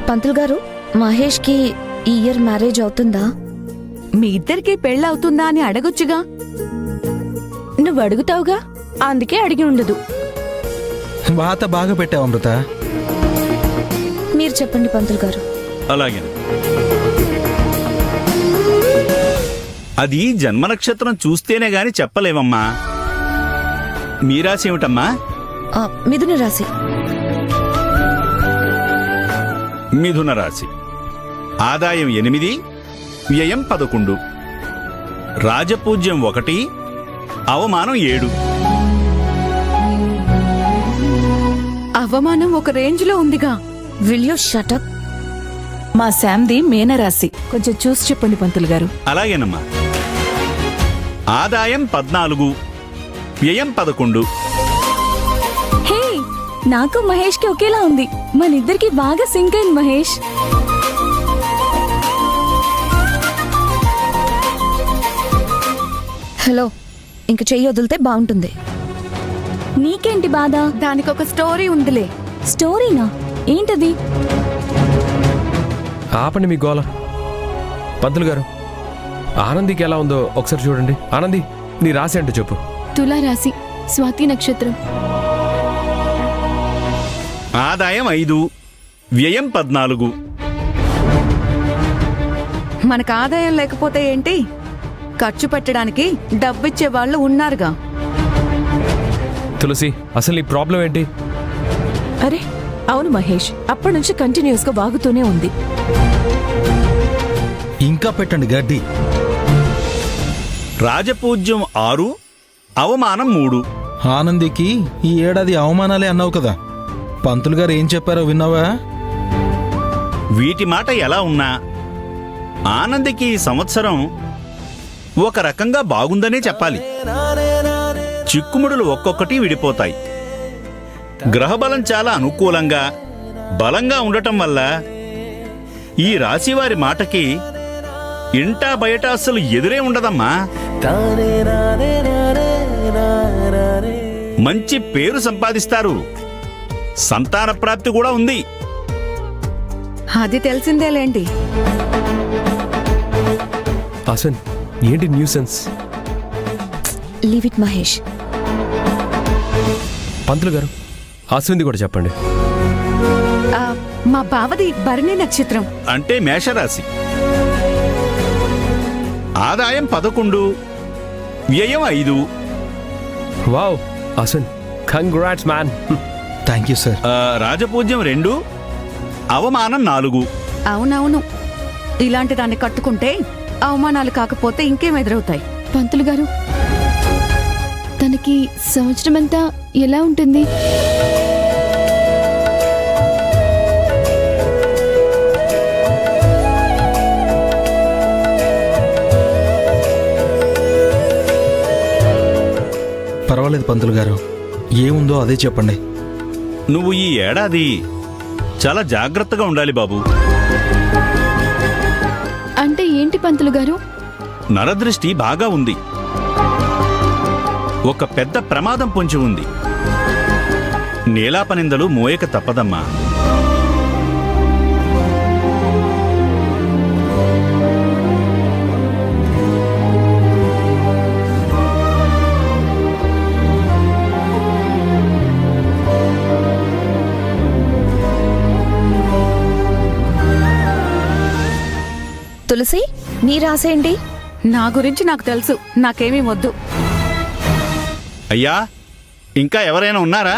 పంతులు గారు, మహేష్కి ఈ year marriage అవుతుందా? మీ ఇద్దరికి పెళ్ళవుతుందా అని అడగొచ్చుగా. నువ్వు అడుగుతావుగా, అందుకే అడిగి ఉండదు. వాత బాగా పెట్టావు అమృత. మీరు చెప్పండి పంతులు గారు. అలాగే. అది జన్మ నక్షత్రం చూస్తేనే గాని చెప్పలేమమ్మా. మీ రాశి ఏమిటమ్మా? మిథున రాశి. మిథున రాశి. ఆదాయం 8, వ్యయం 11, రాజపూజ్యం 1, అవమానం 7. అవమానం ఒక రేంజ్ లో ఉందిగా. Will you shut up? మా శామ్ది మీనరాశి. కొంచెం చూసి చెప్పండి పంతులు గారు. అలాగేనమ్మా. ఆదాయం 14, వ్యయం 11. హే, నాకు మహేష్ కి ఒకేలా ఉంది. మన ఇద్దరికి బాగా సింక్ అయింది మహేష్. హలో, ఇంక చెయ్యి వదిలితే బాగుంటుంది. నీకేంటి బాధ? దానికి ఒక స్టోరీ ఉందిలే. స్టోరీనా? ఏంటది? ఆపండి మీ గోల. పంతులు గారు, ఆనందికి ఎలా ఉందో ఒకసారి చూడండి. ఆనంది, నీ రాశి అంటే చెప్పు. తులారాశి, స్వాతి నక్షత్రం. ఆదాయం 5, వ్యయం 14. మనకు ఆదాయం లేకపోతే ఏంటి, ఖర్చు పెట్టడానికి డబ్బిచ్చే వాళ్ళు ఉన్నారుగా. తులసి, అసలు నీ ప్రాబ్లం ఏంటి? అరే అవును మహేష్, అప్పటి నుంచి కంటిన్యూస్ గా వాగుతూనే ఉంది. ఇంకా పెట్టండి గడ్డి. రాజపూజ్యం 6, అవమానం 3. ఆనందికి ఈ ఏడాది అవమానాలే అన్నావు కదా, పంతులు గారు ఏం చెప్పారో విన్నావా? వీటి మాట ఎలా ఉన్నా ఆనందికి ఈ సంవత్సరం ఒక రకంగా బాగుందనే చెప్పాలి. చిక్కుముడులు ఒక్కొక్కటి విడిపోతాయి. గ్రహబలం చాలా అనుకూలంగా బలంగా ఉండటం వల్ల ఈ రాశివారి మాటకి ఇంటా బయట అస్సలు ఎదురే ఉండదమ్మా. మంచి పేరు సంపాదిస్తారు. సంతాన ప్రాప్తి కూడా ఉంది. అది తెలిసిందేలేండి. అసలు ఏంటి న్యూసెన్స్? Leave it Mahesh. పంతులు గారు, అశ్వింది కూడా చెప్పండి. మా బావది భరణి నక్షత్రం. అంటే మేషరాశి. ఆదాయం 11, వ్యయం 5. Wow Ashwin, congrats man. Thank you sir. రాజపూజ్యం 2, అవమానం 4. అవునవును, ఇలాంటి దాన్ని కట్టుకుంటే అవమానాలు కాకపోతే ఇంకేం ఎదురవుతాయి. పంతులు గారు, తనకి సంవత్సరం అంతా ఎలా ఉంటుంది? పర్వాలేదు పంతులు గారు, ఏముందో అదే చెప్పండి. నువ్వు ఈ ఏడాది చాలా జాగ్రత్తగా ఉండాలి బాబు. అంటే ఏంటి పంతులు గారు? నరదృష్టి బాగా ఉంది. ఒక పెద్ద ప్రమాదం పొంచి ఉంది. నీలాపనిందలు మోయక తప్పదమ్మా. తులసి, నీ రాసేంటి? నా గురించి నాకు తెలుసు, నాకేమీ వద్దు. అయ్యా, ఇంకా ఎవరైనా ఉన్నారా?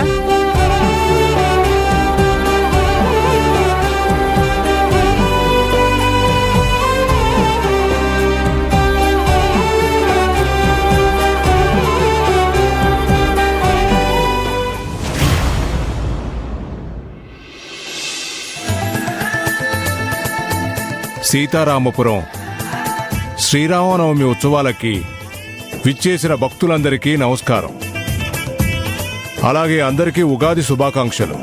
సీతారామపురం శ్రీరామనవమి ఉత్సవాలకి విచ్చేసిన భక్తులందరికీ నమస్కారం. అలాగే అందరికీ ఉగాది శుభాకాంక్షలు.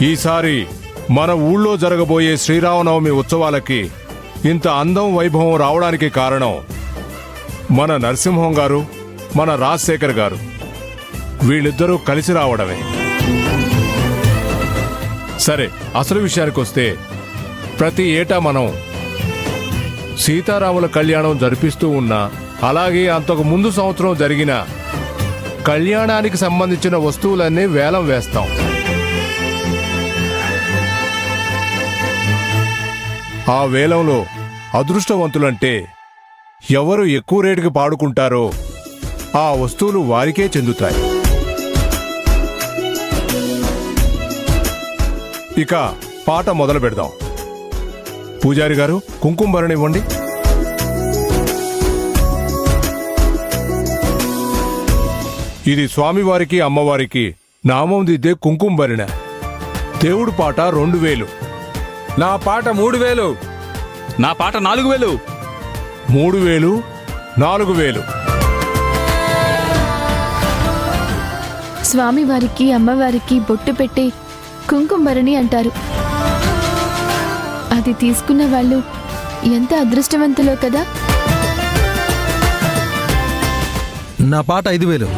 ఈసారి మన ఊళ్ళో జరగబోయే శ్రీరామనవమి ఉత్సవాలకి ఇంత అందం వైభవం రావడానికి కారణం మన నరసింహం గారు, మన రాజశేఖర్ గారు. వీళ్ళిద్దరూ కలిసి రావడమే. సరే, అసలు విషయానికొస్తే ప్రతి ఏటా మనం సీతారాముల కళ్యాణం జరిపిస్తూ ఉన్నా, అలాగే అంతకు ముందు సంవత్సరం జరిగిన కళ్యాణానికి సంబంధించిన వస్తువులన్నీ వేలం వేస్తాం. ఆ వేలంలో అదృష్టవంతులంటే ఎవరు ఎక్కువ రేటుకి పాడుకుంటారో ఆ వస్తువులు వారికే చెందుతాయి. ఇక పాట మొదలు పెడదాం. పూజారి గారు, కుంకుమ భరణి ఇవ్వండి. ఇది స్వామివారికి అమ్మవారికి నామం దిద్దే కుంకుమ భరిణ. దేవుడు పాట 2000. నా పాట 3000. నా పాట 4000. 3000, 4000. స్వామివారికి అమ్మవారికి బొట్టు పెట్టి కుంకుమభరణి అంటారు. అది తీసుకున్న వాళ్ళు ఎంత అదృష్టవంతులో కదా. నా పాట 5000.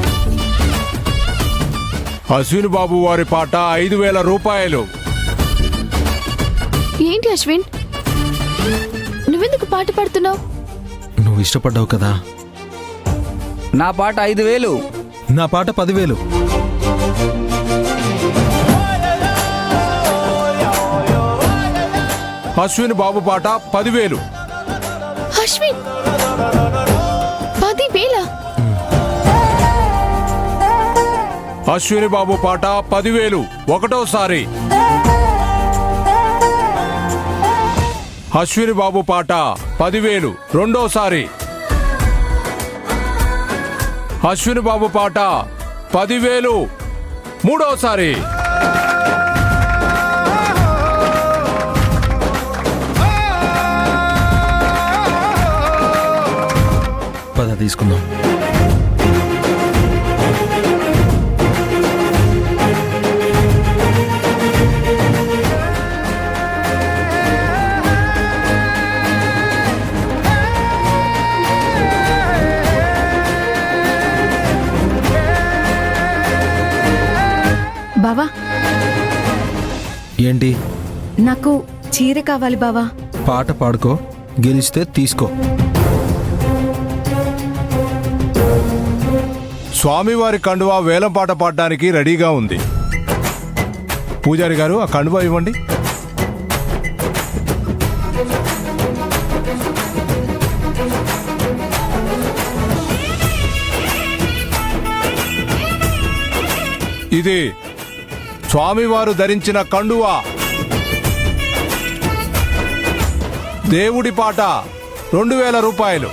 అశ్విని బాబు వారి పాట 5000 రూపాయలు. ఏంటి అశ్విన్, నువ్వెందుకు పాట పాడుతున్నావు? నువ్వు ఇష్టపడ్డావు కదా. నా పాట 5000. నా పాట 10,000. అశ్విని బాబు పాట 10,000. అశ్విన్ 10,000? అశ్విని బాబు పాట 10,000 ఒకటోసారి. అశ్విని బాబు పాట 10,000 రెండోసారి. అశ్విని బాబు పాట 10,000 మూడోసారి. పద తీసుకుందాం. బావా, ఏంటి? నాకు చీర కావాలి బావా. పాట పాడుకో, గెలిస్తే తీసుకో. స్వామివారి కండువా వేలం పాట పాడడానికి రెడీగా ఉంది. పూజారి గారు, ఆ కండువా ఇవ్వండి. ఇది స్వామివారు ధరించిన కండువా. దేవుడి పాట 2000 రూపాయలు.